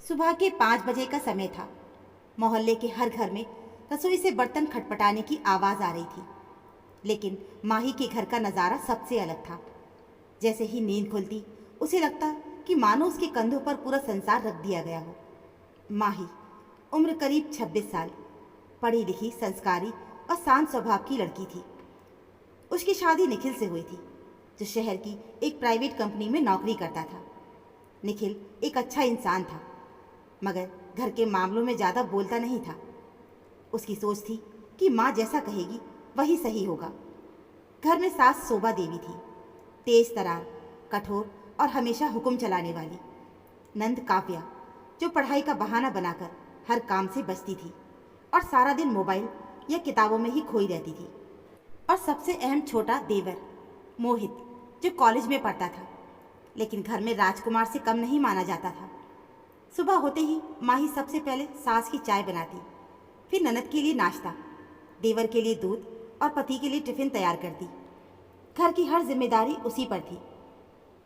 सुबह के 5 बजे का समय था। मोहल्ले के हर घर में रसोई से बर्तन खटपटाने की आवाज़ आ रही थी। लेकिन माही के घर का नज़ारा सबसे अलग था। जैसे ही नींद खुलती उसे लगता कि मानो उसके कंधों पर पूरा संसार रख दिया गया हो। माही, उम्र करीब 26 साल, पढ़ी लिखी, संस्कारी और शांत स्वभाव की लड़की थी। उसकी शादी निखिल से हुई थी, जो शहर की एक प्राइवेट कंपनी में नौकरी करता था। निखिल एक अच्छा इंसान था, मगर घर के मामलों में ज़्यादा बोलता नहीं था। उसकी सोच थी कि माँ जैसा कहेगी वही सही होगा। घर में सास शोभा देवी थी, तेज तरार, कठोर और हमेशा हुक्म चलाने वाली। नंद काव्या, जो पढ़ाई का बहाना बनाकर हर काम से बचती थी और सारा दिन मोबाइल या किताबों में ही खोई रहती थी। और सबसे अहम छोटा देवर मोहित, जो कॉलेज में पढ़ता था, लेकिन घर में राजकुमार से कम नहीं माना जाता था। सुबह होते ही माही सबसे पहले सास की चाय बनाती, फिर ननद के लिए नाश्ता, देवर के लिए दूध और पति के लिए टिफिन तैयार करती। घर की हर जिम्मेदारी उसी पर थी।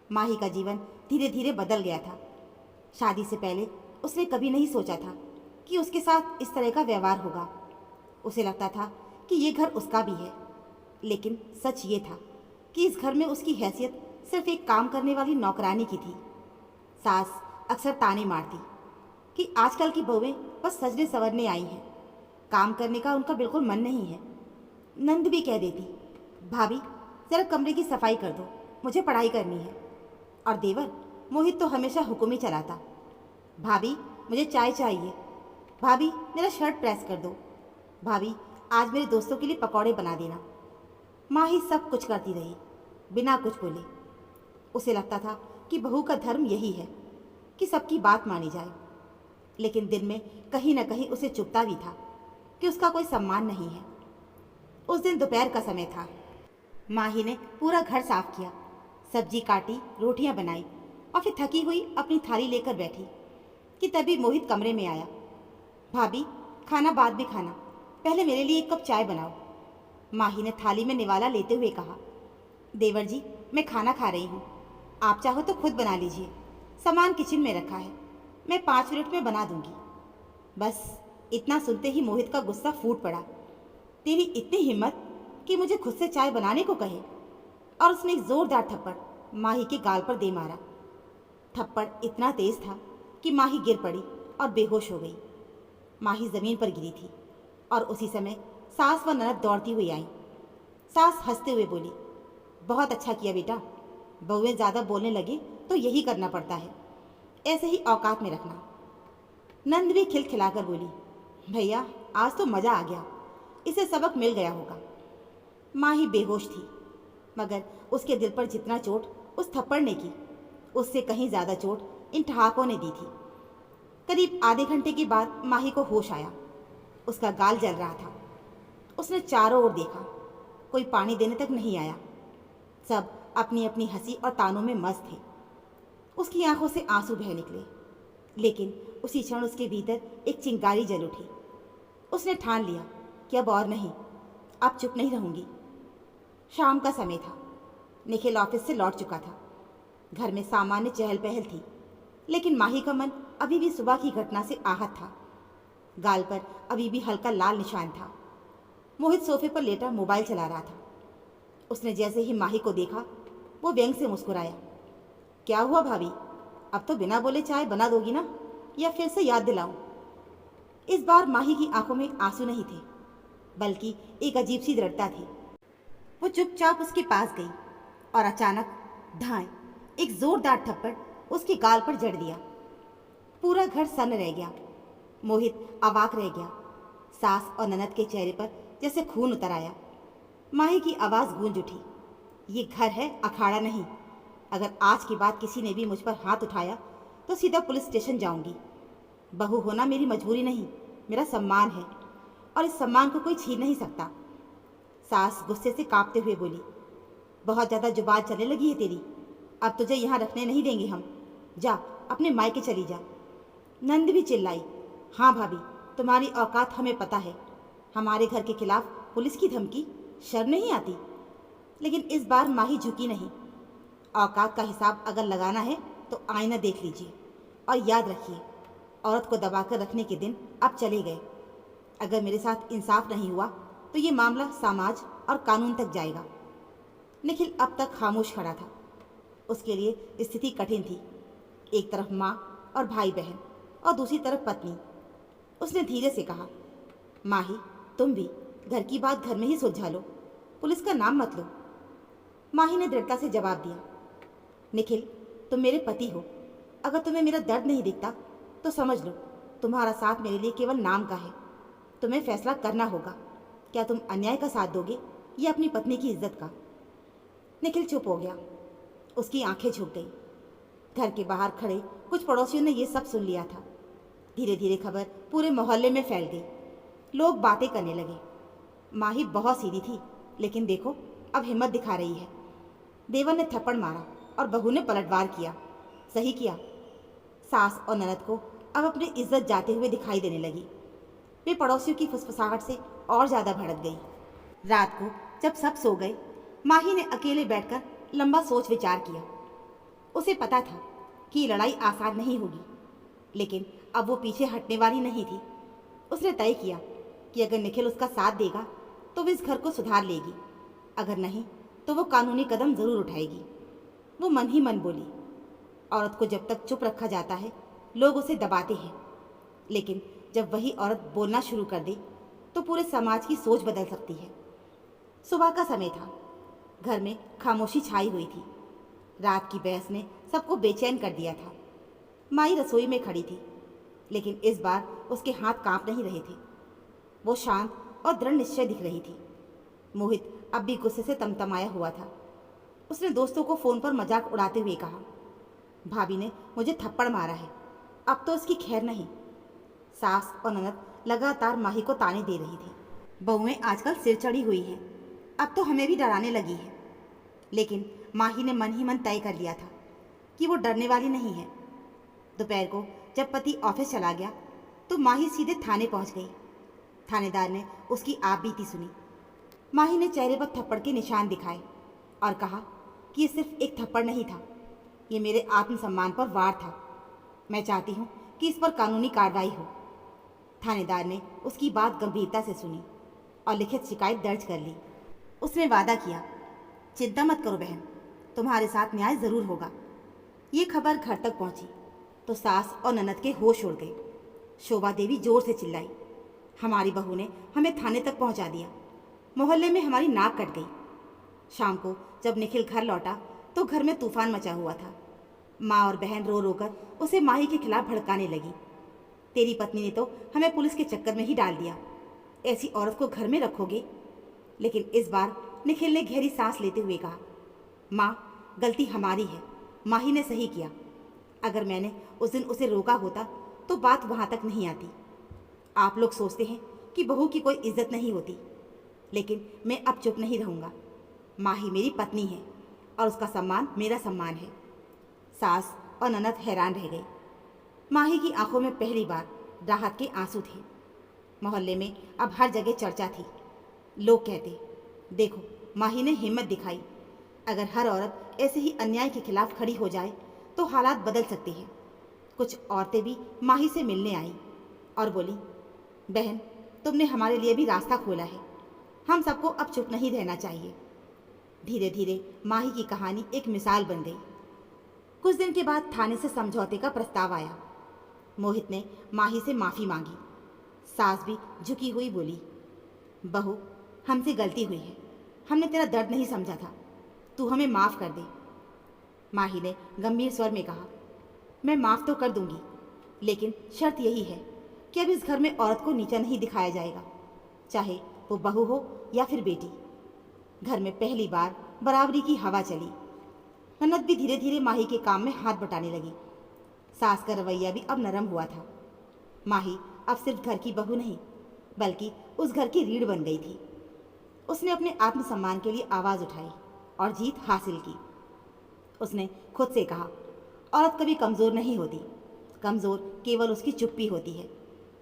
माही का जीवन धीरे धीरे बदल गया था। शादी से पहले उसने कभी नहीं सोचा था कि उसके साथ इस तरह का व्यवहार होगा। उसे लगता था कि ये घर उसका भी है, लेकिन सच ये था कि इस घर में उसकी हैसियत सिर्फ एक काम करने वाली नौकरानी की थी। सास अक्सर ताने मारती कि आजकल की बहुएं बस सजने संवरने आई हैं, काम करने का उनका बिल्कुल मन नहीं है। नंद भी कह देती, भाभी जरा कमरे की सफाई कर दो, मुझे पढ़ाई करनी है। और देवर मोहित तो हमेशा हुक्म ही चलाता, भाभी मुझे चाय चाहिए, भाभी मेरा शर्ट प्रेस कर दो, भाभी आज मेरे दोस्तों के लिए पकौड़े बना देना। माँ ही सब कुछ करती रही, बिना कुछ बोले। उसे लगता था कि बहू का धर्म यही है कि सबकी बात मानी जाए, लेकिन दिन में कहीं न कहीं उसे चुभता भी था कि उसका कोई सम्मान नहीं है। उस दिन दोपहर का समय था। माही ने पूरा घर साफ किया, सब्जी काटी, रोटियां बनाई और फिर थकी हुई अपनी थाली लेकर बैठी कि तभी मोहित कमरे में आया। भाभी खाना बाद में खाना, पहले मेरे लिए एक कप चाय बनाओ। माही ने थाली में निवाला लेते हुए कहा, देवर जी मैं खाना खा रही हूँ, आप चाहो तो खुद बना लीजिए, सामान किचन में रखा है, मैं 5 मिनट में बना दूंगी। बस इतना सुनते ही मोहित का गुस्सा फूट पड़ा। तेरी इतनी हिम्मत कि मुझे खुद से चाय बनाने को कहे। और उसने एक जोरदार थप्पड़ माही के गाल पर दे मारा। थप्पड़ इतना तेज था कि माही गिर पड़ी और बेहोश हो गई। माही जमीन पर गिरी थी और उसी समय सास व ननद दौड़ती हुई आई। सास हंसते हुए बोली, बहुत अच्छा किया बेटा, बहुएं ज़्यादा बोलने लगे तो यही करना पड़ता है, ऐसे ही औकात में रखना। नंद भी खिलखिलाकर बोली, भैया आज तो मज़ा आ गया, इसे सबक मिल गया होगा। माँ ही बेहोश थी, मगर उसके दिल पर जितना चोट उस थप्पड़ ने की, उससे कहीं ज़्यादा चोट इन ठहाकों ने दी थी। करीब आधे घंटे के बाद माही को होश आया। उसका गाल जल रहा था। उसने चारों ओर देखा, कोई पानी देने तक नहीं आया। सब अपनी अपनी हंसी और तानों में मस्त थे। उसकी आंखों से आंसू बह निकले, लेकिन उसी क्षण उसके भीतर एक चिंगारी जल उठी। उसने ठान लिया कि अब और नहीं, अब चुप नहीं रहूंगी। शाम का समय था। निखिल ऑफिस से लौट चुका था। घर में सामान्य चहल पहल थी, लेकिन माही का मन अभी भी सुबह की घटना से आहत था। गाल पर अभी भी हल्का लाल निशान था। मोहित सोफे पर लेटा मोबाइल चला रहा था। उसने जैसे ही माही को देखा, वो व्यंग से मुस्कुराया। क्या हुआ भाभी, अब तो बिना बोले चाय बना दोगी ना, या फिर से याद दिलाऊं? इस बार माही की आंखों में आंसू नहीं थे, बल्कि एक अजीब सी दृढ़ता थी। वो चुपचाप उसके पास गई और अचानक धाए एक जोरदार थप्पड़ उसके गाल पर जड़ दिया। पूरा घर सन्न रह गया। मोहित अवाक रह गया। सास और ननद के चेहरे पर जैसे खून उतर आया। माही की आवाज़ गूंज उठी, ये घर है, अखाड़ा नहीं। अगर आज के बाद किसी ने भी मुझ पर हाथ उठाया तो सीधा पुलिस स्टेशन जाऊंगी। बहू होना मेरी मजबूरी नहीं, मेरा सम्मान है, और इस सम्मान को कोई छीन नहीं सकता। सास गुस्से से कांपते हुए बोली, बहुत ज़्यादा जुबान चलने लगी है तेरी, अब तुझे यहाँ रखने नहीं देंगे हम, जा अपने मायके चली जा। नंद भी चिल्लाई, हाँ भाभी, तुम्हारी औकात हमें पता है, हमारे घर के खिलाफ पुलिस की धमकी, शर्म नहीं आती? लेकिन इस बार माही झुकी नहीं। औकात का हिसाब अगर लगाना है तो आईना देख लीजिए और याद रखिए, औरत को दबाकर रखने के दिन अब चले गए। अगर मेरे साथ इंसाफ नहीं हुआ तो ये मामला समाज और कानून तक जाएगा। निखिल अब तक खामोश खड़ा था। उसके लिए स्थिति कठिन थी। एक तरफ माँ और भाई बहन और दूसरी तरफ पत्नी। उसने धीरे से कहा, माही, तुम भी घर की बात घर में ही सुलझा लो, पुलिस का नाम मत लो। माही ने दृढ़ता से जवाब दिया, निखिल, तुम मेरे पति हो। अगर तुम्हें मेरा दर्द नहीं दिखता तो समझ लो तुम्हारा साथ मेरे लिए केवल नाम का है। तुम्हें फैसला करना होगा, क्या तुम अन्याय का साथ दोगे या अपनी पत्नी की इज्जत का। निखिल चुप हो गया। उसकी आंखें झुक गई। घर के बाहर खड़े कुछ पड़ोसियों ने यह सब सुन लिया था। धीरे धीरे खबर पूरे मोहल्ले में फैल गई। लोग बातें करने लगे, माही बहुत सीधी थी, लेकिन देखो अब हिम्मत दिखा रही है। देवर ने थप्पड़ मारा और बहू ने पलटवार किया। सही किया। सास और ननद को अब अपनी इज्जत जाते हुए दिखाई देने लगी। वे पड़ोसियों की फुसफुसाहट से और ज़्यादा भड़क गई। रात को जब सब सो गए, माही ने अकेले बैठकर लंबा सोच विचार किया। उसे पता था कि ये लड़ाई आसान नहीं होगी, लेकिन अब वो पीछे हटने वाली नहीं थी। उसने तय किया कि अगर निखिल उसका साथ देगा तो वो इस घर को सुधार लेगी, अगर नहीं तो वो कानूनी कदम ज़रूर उठाएगी। वो मन ही मन बोली, औरत को जब तक चुप रखा जाता है लोग उसे दबाते हैं, लेकिन जब वही औरत बोलना शुरू कर दे तो पूरे समाज की सोच बदल सकती है। सुबह का समय था। घर में खामोशी छाई हुई थी। रात की बहस ने सबको बेचैन कर दिया था। माई रसोई में खड़ी थी, लेकिन इस बार उसके हाथ कांप नहीं रहे थे। वो शांत और दृढ़ निश्चय दिख रही थी। मोहित अब भी गुस्से से तमतमाया हुआ था। उसने दोस्तों को फ़ोन पर मजाक उड़ाते हुए कहा, भाभी ने मुझे थप्पड़ मारा है, अब तो इसकी खैर नहीं। सास और ननद लगातार माही को ताने दे रही थी। बहुएं आजकल सिर चढ़ी हुई हैं, अब तो हमें भी डराने लगी है। लेकिन माही ने मन ही मन तय कर लिया था कि वो डरने वाली नहीं है। दोपहर को जब पति ऑफिस चला गया तो माही सीधे थाने पहुंच गई। थानेदार ने उसकी आपबीती सुनी। माही ने चेहरे पर थप्पड़ के निशान दिखाए और कहा कि ये सिर्फ एक थप्पड़ नहीं था, ये मेरे आत्मसम्मान पर वार था। मैं चाहती हूँ कि इस पर कानूनी कार्रवाई हो। थानेदार ने उसकी बात गंभीरता से सुनी और लिखित शिकायत दर्ज कर ली। उसने वादा किया, चिंता मत करो बहन, तुम्हारे साथ न्याय ज़रूर होगा। ये खबर घर तक पहुंची तो सास और ननद के होश उड़ गए। शोभा देवी जोर से चिल्लाई, हमारी बहू ने हमें थाने तक पहुंचा दिया, मोहल्ले में हमारी नाक कट गई। शाम को जब निखिल घर लौटा तो घर में तूफान मचा हुआ था। माँ और बहन रो रो कर उसे माही के खिलाफ भड़काने लगी। तेरी पत्नी ने तो हमें पुलिस के चक्कर में ही डाल दिया, ऐसी औरत को घर में रखोगे। लेकिन इस बार निखिल ने गहरी सांस लेते हुए कहा, माँ, गलती हमारी है, माही ने सही किया। अगर मैंने उस दिन उसे रोका होता तो बात वहाँ तक नहीं आती। आप लोग सोचते हैं कि बहू की कोई इज्जत नहीं होती, लेकिन मैं अब चुप नहीं रहूँगा। माही मेरी पत्नी है और उसका सम्मान मेरा सम्मान है। सास और ननद हैरान रह गई। माही की आंखों में पहली बार राहत के आंसू थे। मोहल्ले में अब हर जगह चर्चा थी। लोग कहते, देखो माही ने हिम्मत दिखाई। अगर हर औरत ऐसे ही अन्याय के खिलाफ खड़ी हो जाए तो हालात बदल सकते हैं। कुछ औरतें भी माही से मिलने आईं और बोली, बहन, तुमने हमारे लिए भी रास्ता खोला है, हम सबको अब चुप नहीं रहना चाहिए। धीरे धीरे माही की कहानी एक मिसाल बन गई। कुछ दिन के बाद थाने से समझौते का प्रस्ताव आया। मोहित ने माही से माफ़ी मांगी। सास भी झुकी हुई बोली, बहू, हमसे गलती हुई है, हमने तेरा दर्द नहीं समझा था, तू हमें माफ़ कर दे। माही ने गंभीर स्वर में कहा, मैं माफ़ तो कर दूंगी, लेकिन शर्त यही है कि अब इस घर में औरत को नीचा नहीं दिखाया जाएगा, चाहे वो बहू हो या फिर बेटी। घर में पहली बार बराबरी की हवा चली। ननद भी धीरे धीरे माही के काम में हाथ बटाने लगी। सास का रवैया भी अब नरम हुआ था। माही अब सिर्फ घर की बहू नहीं, बल्कि उस घर की रीढ़ बन गई थी। उसने अपने आत्मसम्मान के लिए आवाज़ उठाई और जीत हासिल की। उसने खुद से कहा, औरत कभी कमज़ोर नहीं होती, कमज़ोर केवल उसकी चुप्पी होती है।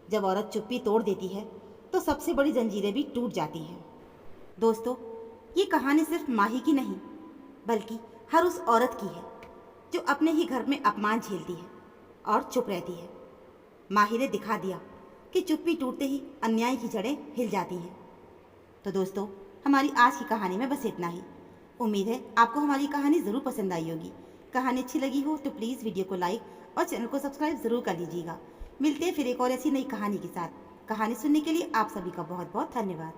जब औरत चुप्पी तोड़ देती है तो सबसे बड़ी जंजीरें भी टूट जाती हैं। दोस्तों, ये कहानी सिर्फ माही की नहीं, बल्कि हर उस औरत की है जो अपने ही घर में अपमान झेलती है और चुप रहती है। माही ने दिखा दिया कि चुप्पी टूटते ही अन्याय की जड़ें हिल जाती हैं। तो दोस्तों, हमारी आज की कहानी में बस इतना ही। उम्मीद है आपको हमारी कहानी ज़रूर पसंद आई होगी। कहानी अच्छी लगी हो तो प्लीज़ वीडियो को लाइक और चैनल को सब्सक्राइब ज़रूर कर लीजिएगा। मिलते हैं फिर एक और ऐसी नई कहानी के साथ। कहानी सुनने के लिए आप सभी का बहुत बहुत धन्यवाद।